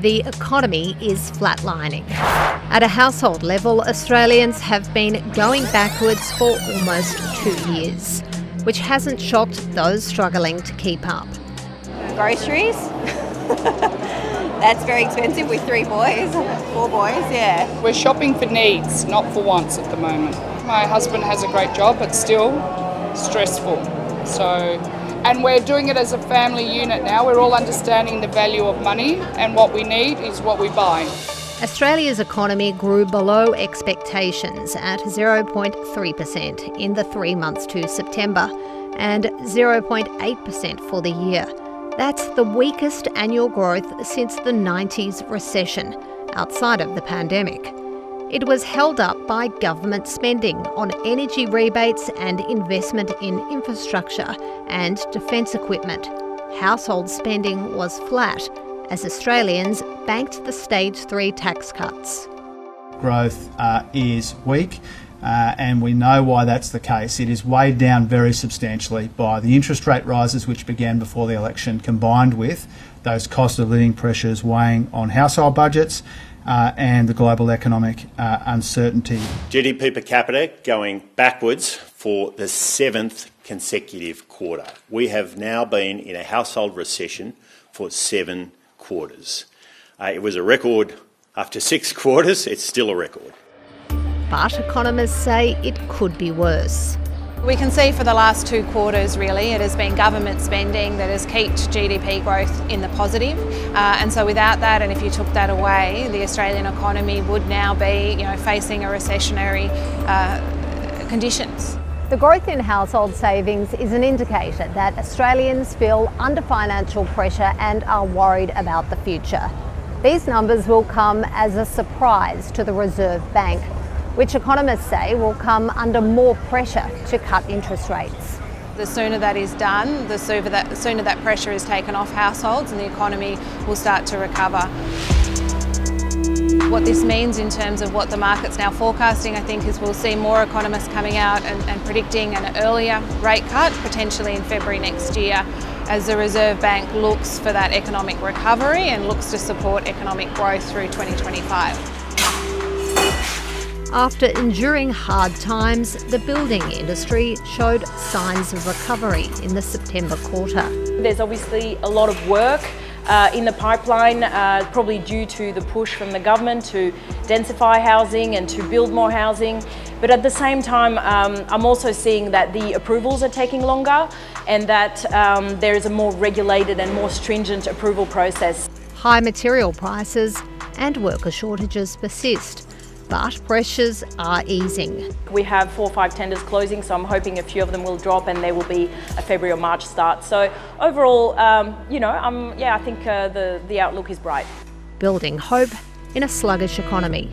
the economy is flatlining. At a household level, Australians have been going backwards for almost 2 years, which hasn't shocked those struggling to keep up. Groceries? That's very expensive with 4 boys, yeah. We're shopping for needs, not for wants at the moment. My husband has a great job, but still stressful. And we're doing it as a family unit now. We're all understanding the value of money, and what we need is what we buy. Australia's economy grew below expectations at 0.3% in the 3 months to September and 0.8% for the year. That's the weakest annual growth since the 90s recession, outside of the pandemic. It was held up by government spending on energy rebates and investment in infrastructure and defence equipment. Household spending was flat as Australians banked the Stage 3 tax cuts. Growth is weak. And we know why that's the case. It is weighed down very substantially by the interest rate rises which began before the election, combined with those cost of living pressures weighing on household budgets and the global economic uncertainty. GDP per capita going backwards for the 7th consecutive quarter. We have now been in a household recession for 7 quarters. It was a record after 6 quarters. It's still a record. But economists say it could be worse. We can see for the last 2 quarters, really, it has been government spending that has kept GDP growth in the positive. And so without that, and if you took that away, the Australian economy would now be, facing a recessionary conditions. The growth in household savings is an indicator that Australians feel under financial pressure and are worried about the future. These numbers will come as a surprise to the Reserve Bank, which economists say will come under more pressure to cut interest rates. The sooner that is done, the sooner that pressure is taken off households and the economy will start to recover. What this means in terms of what the market's now forecasting, I think, is we'll see more economists coming out and predicting an earlier rate cut, potentially in February next year, as the Reserve Bank looks for that economic recovery and looks to support economic growth through 2025. After enduring hard times, the building industry showed signs of recovery in the September quarter. There's obviously a lot of work in the pipeline, probably due to the push from the government to densify housing and to build more housing. But at the same time, I'm also seeing that the approvals are taking longer and that there is a more regulated and more stringent approval process. High material prices and worker shortages persist, but pressures are easing. We have 4 or 5 tenders closing, so I'm hoping a few of them will drop and there will be a February or March start. So overall, I think the outlook is bright. Building hope in a sluggish economy.